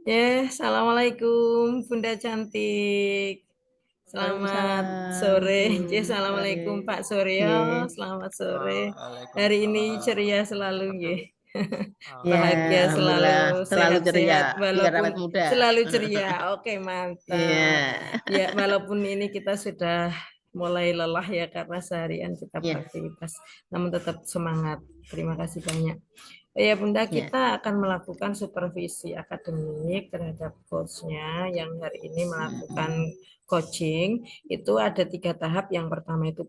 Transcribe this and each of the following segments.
Assalamualaikum Bunda cantik. Selamat Waalaikumsalam, Bu. sore. Sore. Assalamualaikum Pak Suryo. Nggih. Selamat sore. Hari ini Waalaikumsalam ceria warahmatullahi selalu, wabarakatuh. nggih. Ya, Bahagia alhamdulillah selalu, selalu ceria, sehat-sehat, biar awet walaupun muda. selalu ceria. Oke, Iya. mantap. Ya, walaupun ini kita sudah mulai lelah ya karena seharian kita Iya, beraktivitas, namun tetap semangat. Terima kasih banyak. Ya, Bunda, iya. kita akan melakukan supervisi akademik terhadap coachnya yang hari ini melakukan Mm, coaching. Itu ada 3 tahap. Yang pertama itu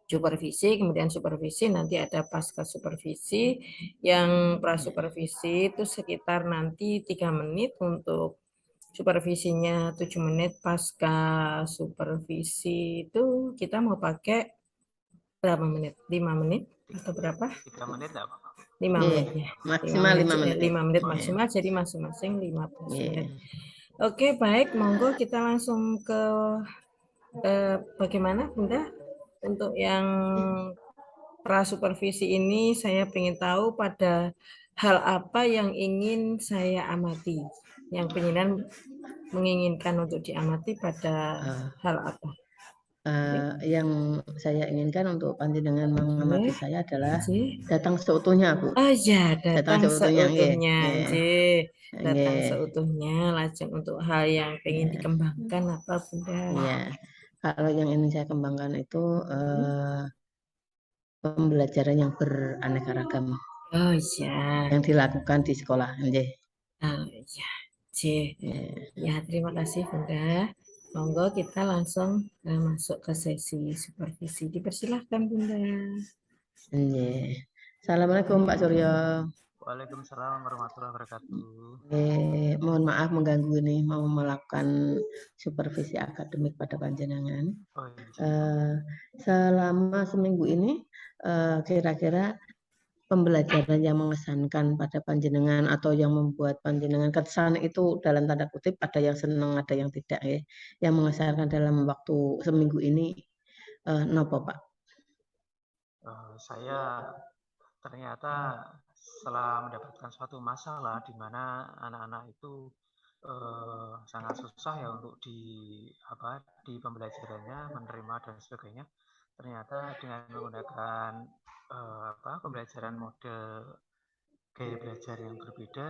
supervisi, kemudian supervisi, nanti ada pasca supervisi. Yang iya. prasupervisi itu sekitar nanti 3 menit untuk supervisinya, 7 menit. Pasca supervisi itu kita mau pakai berapa menit? 5 menit atau berapa? 3 menit enggak apa-apa. 5 menit Iya, ya. lima maksimal menit 5 menit ya. 5 menit Oh Iya, iya. maksimal, jadi masing-masing 15 iya. menit. Oke, baik, monggo kita langsung ke bagaimana Bunda untuk yang prasupervisi ini. Saya ingin tahu pada hal apa yang ingin saya amati, yang menginginkan untuk diamati pada Eh, hal apa. yang saya inginkan untuk panjenengan mengamati Oke, saya adalah J. datang seutuhnya, Bu. Oh ya, Datang datang seutuhnya, nggih. seutuhnya, J. Nggih. Datang Nggih. seutuhnya, lajeng untuk hal yang pengen Iya. dikembangkan apa Bunda? Iya. Kalau yang ingin saya kembangkan itu pembelajaran yang beraneka ragam Oh ya, yang dilakukan di sekolah, nggih. oh ya, J. Iya. Ya, terima kasih Bunda. Monggo kita langsung masuk ke sesi supervisi. Dipersilahkan Bunda. Nggih. Assalamualaikum Pak Suryo. Waalaikumsalam warahmatullahi wabarakatuh. Mohon maaf mengganggu nih, mau melakukan supervisi akademik pada panjenengan. Oh iya. Eh, Selama seminggu ini, kira-kira pembelajaran yang mengesankan pada panjenengan atau yang membuat panjenengan kesan itu dalam tanda kutip ada yang senang, ada yang tidak ya. Yang mengesankan dalam waktu seminggu ini nopo Pak? Saya ternyata setelah mendapatkan suatu masalah di mana anak-anak itu sangat susah ya untuk di pembelajarannya, menerima dan sebagainya. Ternyata dengan menggunakan pembelajaran model gaya belajar yang berbeda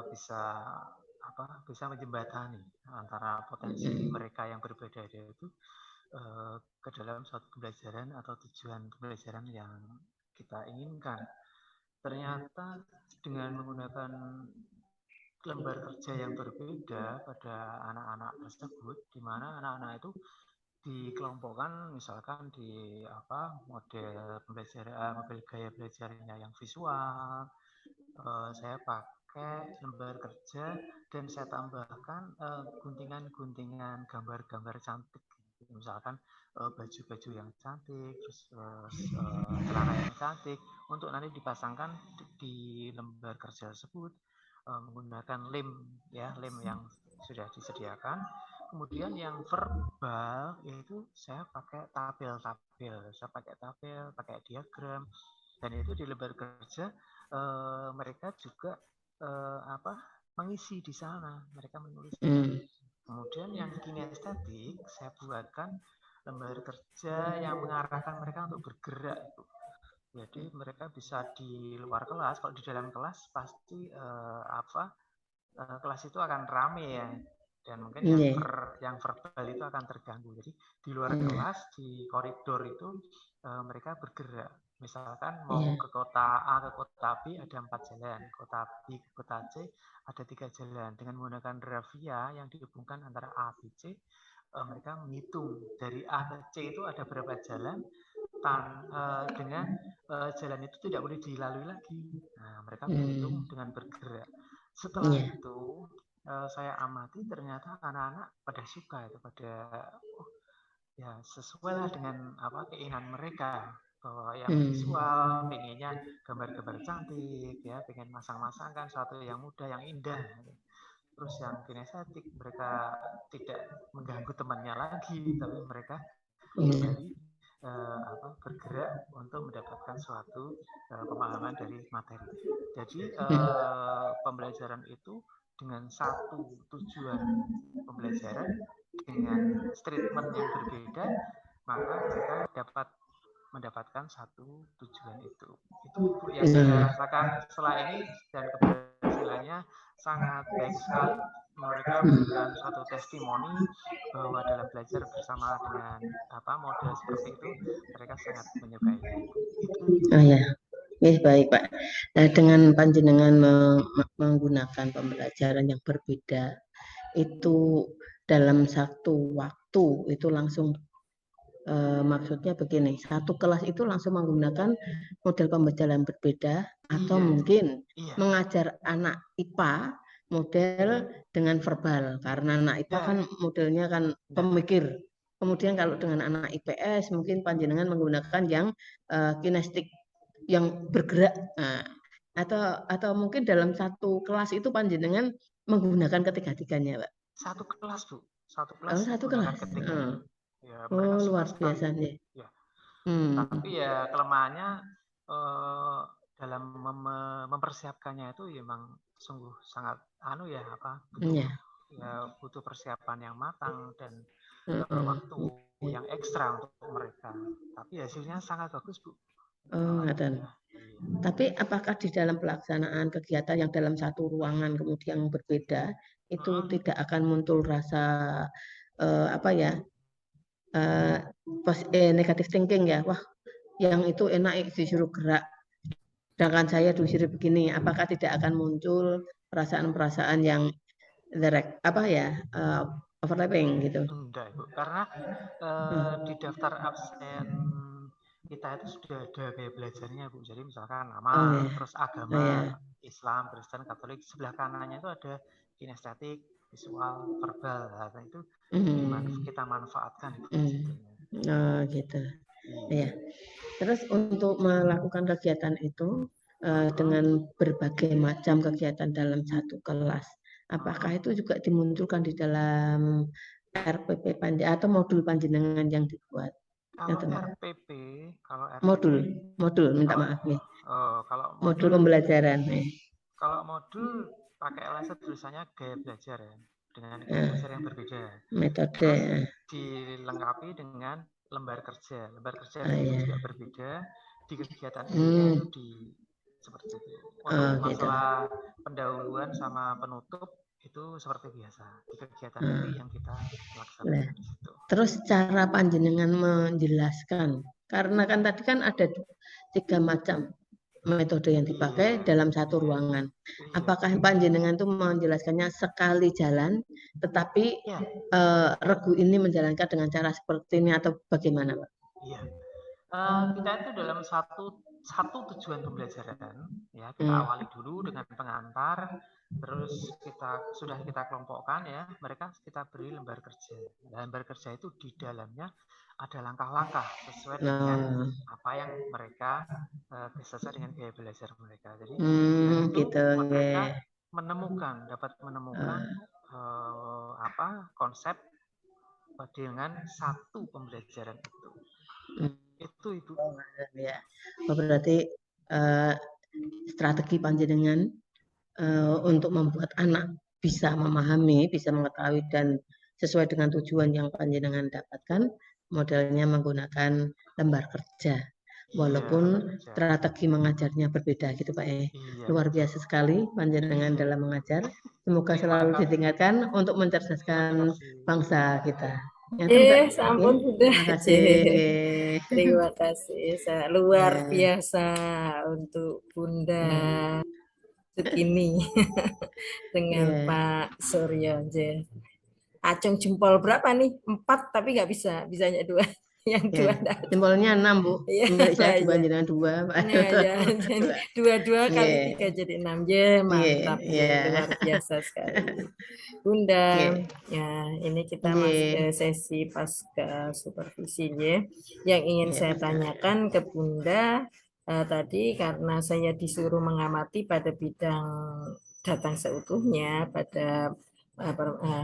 bisa menjembatani antara potensi Mm, mereka yang berbeda itu ke dalam suatu pembelajaran atau tujuan pembelajaran yang kita inginkan. Ternyata dengan menggunakan lembar kerja yang berbeda pada anak-anak tersebut, di mana anak-anak itu dikelompokkan misalkan di model pembelajaran, model gaya belajarnya yang visual. Saya pakai lembar kerja dan saya tambahkan guntingan-guntingan gambar-gambar cantik. Misalkan baju-baju yang cantik, terus celana yang cantik, untuk nanti dipasangkan di lembar kerja tersebut menggunakan lem yang sudah disediakan. Kemudian yang verbal itu saya pakai tabel, pakai diagram, dan itu di lembar kerja mereka juga mengisi di sana, mereka menulis di sana. mm, Kemudian yang kinestetik saya buatkan lembar kerja yang mengarahkan mereka untuk bergerak. Jadi mereka bisa di luar kelas, kalau di dalam kelas pasti kelas itu akan rame ya, dan mungkin nggih. yang verbal itu akan terganggu. Jadi di luar Iya, kelas, di koridor itu mereka bergerak. Misalkan mau iya. ke kota A ke kota B ada 4 jalan, kota B ke kota C ada 3 jalan. Dengan menggunakan rafia yang dihubungkan antara A, B, C, mereka menghitung dari A ke C itu ada berapa jalan, dengan jalan itu tidak boleh dilalui lagi. Nah, mereka menghitung Mm, dengan bergerak. Setelah iya. itu saya amati ternyata anak-anak pada suka itu, ya sesuai lah dengan keinginan mereka, bahwa yang Mm, visual pengennya gambar-gambar cantik ya, pengen masang-masangkan suatu yang mudah, yang indah. Terus yang kinestetik mereka tidak mengganggu temannya lagi, tapi mereka iya. kembali bergerak untuk mendapatkan suatu pemahaman dari materi. Jadi Mm, pembelajaran itu dengan satu tujuan pembelajaran dengan statement yang berbeda, maka mereka dapat mendapatkan satu tujuan itu. Itu yang saya rasakan setelah ini, dan keberhasilannya sangat baik sekali. Mereka memberikan suatu testimoni bahwa dalam belajar bersama dengan model seperti itu, mereka sangat menyukainya. Oh ya, baik Pak. Nah, dengan panjenengan menggunakan pembelajaran yang berbeda itu dalam satu waktu itu langsung maksudnya begini, satu kelas itu langsung menggunakan model pembelajaran berbeda atau mungkin mengajar anak IPA model dengan verbal, karena anak IPA kan modelnya kan pemikir. Kemudian kalau dengan anak IPS mungkin panjenengan menggunakan yang kinestik, yang bergerak. Nah, atau mungkin dalam satu kelas itu panjenengan menggunakan ketiga-tiganya, Pak. Satu kelas, Bu. Satu kelas. Satu kelas. Ya, mereka luar biasa nih. Ya. Tapi ya kelemahannya dalam mempersiapkannya itu ya memang sungguh sangat butuh persiapan yang matang dan waktu yang ekstra untuk mereka. Tapi hasilnya sangat bagus, Bu. Tapi apakah di dalam pelaksanaan kegiatan yang dalam satu ruangan kemudian berbeda itu tidak akan muncul rasa negatif thinking ya? Wah, yang itu enak disuruh gerak, sedangkan saya disuruh begini. Apakah tidak akan muncul perasaan-perasaan yang overlapping gitu? Enggak, Bu. Karena di daftar absen kita itu sudah ada gaya belajarnya, Bu. Jadi misalkan nama, terus agama, Islam, Kristen, Katolik, sebelah kanannya itu ada kinestetik, visual, verbal. Nah, itu kita manfaatkan itu. Gitu. Ya. Terus untuk melakukan kegiatan itu dengan berbagai macam kegiatan dalam satu kelas, apakah itu juga dimunculkan di dalam RPP atau modul panjenengan yang dibuat? Modul minta maaf nih. Kalau modul pembelajaran. Kalau modul pakai LSS tulisannya gaya belajar ya, dengan gaya belajar yang berbeda. Metode. Terus dilengkapi dengan lembar kerja. Lembar kerja itu juga berbeda di kegiatan ini itu seperti itu. Untuk masalah pendahuluan sama penutup itu seperti biasa di kegiatan inti yang kita laksanakan di situ. Terus cara panjenengan menjelaskan, karena kan tadi kan ada 3 macam metode yang dipakai dalam satu ruangan. Apakah panjenengan itu menjelaskannya sekali jalan, tetapi regu ini menjalankan dengan cara seperti ini atau bagaimana, Pak? Iya, kita itu dalam satu tujuan pembelajaran, ya kita awali dulu dengan pengantar, terus kita kelompokkan ya, mereka kita beri lembar kerja. Lembar kerja itu di dalamnya ada langkah-langkah sesuai dengan apa yang mereka sesuai dengan gaya belajar mereka. Jadi itu mereka dapat menemukan konsep dengan satu pembelajaran itu. Itu Ibu. Ya. Berarti strategi panjenengan untuk membuat anak bisa memahami, bisa mengetahui dan sesuai dengan tujuan yang panjenengan dapatkan, modelnya menggunakan lembar kerja. Walaupun strategi mengajarnya berbeda gitu Pak. Luar biasa sekali panjenengan dalam mengajar. Semoga selalu ditingkatkan untuk mencerdaskan bangsa kita. Sampun sudah. Terima kasih. Luar biasa untuk Bunda Sukini dengan Pak Suryo. Acung jempol berapa nih? 4 tapi nggak bisa, bisanya 2. Yang 2 jempolnya 6 Bu. Saya dengan 2 Pak. Dua kali 3 jadi 6. Mantap, luar biasa sekali. Bunda, ya ini kita masuk ke sesi pasca supervisinya. Yang ingin saya tanyakan ke Bunda tadi, karena saya disuruh mengamati pada bidang datang seutuhnya, pada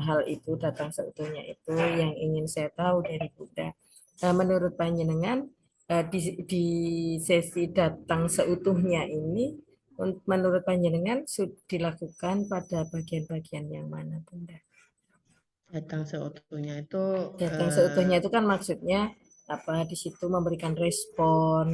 hal itu datang seutuhnya itu yang ingin saya tahu dari Bunda. Menurut panjenengan di sesi datang seutuhnya ini menurut panjenengan dilakukan pada bagian-bagian yang mana, Bunda? Datang seutuhnya itu Datang seutuhnya itu kan maksudnya apa, di situ memberikan respon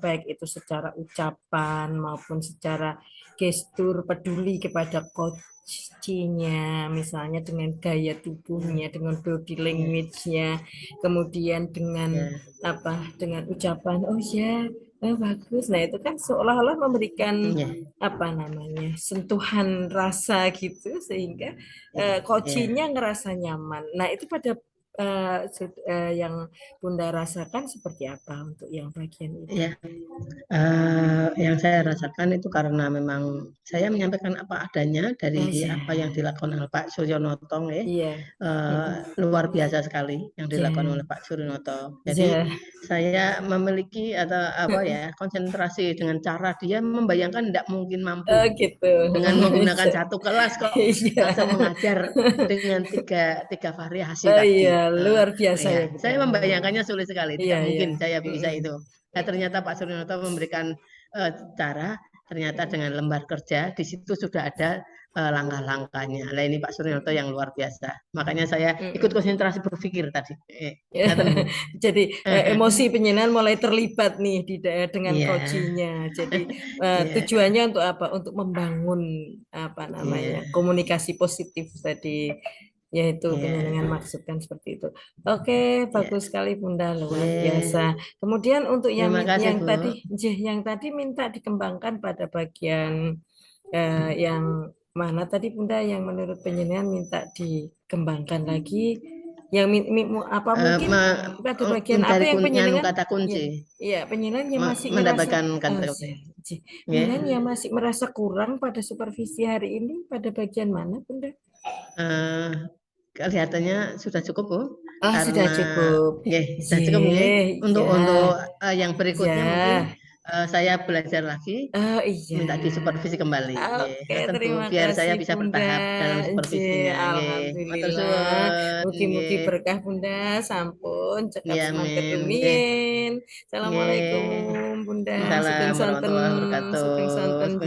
baik itu secara ucapan maupun secara gestur peduli kepada coachnya, misalnya dengan gaya tubuhnya, dengan body language-nya, kemudian dengan apa, dengan ucapan oh ya, bagus. Nah itu kan seolah-olah memberikan apa namanya, sentuhan rasa gitu sehingga coachnya ngerasa nyaman. Nah itu pada yang Bunda rasakan seperti apa untuk yang bagian itu? Ya, yang saya rasakan itu karena memang saya menyampaikan apa adanya dari apa yang dilakukan oleh Pak Suryonoto, luar biasa sekali yang dilakukan oleh Pak Suryonoto. Jadi saya memiliki atau apa ya, konsentrasi dengan cara dia membayangkan tidak mungkin mampu gitu. dengan menggunakan satu kelas kok langsung mengajar dengan tiga variasi tadi. Luar biasa ya. Saya membayangkannya sulit sekali, tidak mungkin saya bisa itu. Nah, ternyata Pak Suryonoto memberikan cara, ternyata dengan lembar kerja di situ sudah ada langkah-langkahnya. Nah ini Pak Suryonoto yang luar biasa. Makanya saya ikut konsentrasi berpikir tadi. Jadi emosi penjenengan mulai terlibat nih dengan coachingnya. Jadi tujuannya untuk apa? Untuk membangun apa namanya, komunikasi positif tadi. Yaitu penjenengan maksudkan seperti itu. Oke, bagus sekali Bunda, luar biasa. Kemudian untuk yang tadi minta dikembangkan pada bagian yang mana tadi Bunda, yang menurut penjenengan minta dikembangkan lagi, yang apa mungkin pada bagian apa yang penjenengan kata kunci. Iya, penjenengan yang masih mendapatkan kata kunci. Penjenengan yang masih merasa kurang pada supervisi hari ini pada bagian mana Bunda? Kelihatannya sudah cukup, Bu. Sudah cukup. Sudah cukup untuk yang berikutnya mungkin saya belajar lagi, minta disupervisi kembali. Terima biar kasih saya bisa Bunda. bertahap dalam supervisinya. Alhamdulillah. Mugi-mugi berkah Bunda, sampun cekap semangat rumiyin. Assalamualaikum Bunda. Assalamualaikum warahmatullahi wabarakatuh. Sugeng sonten.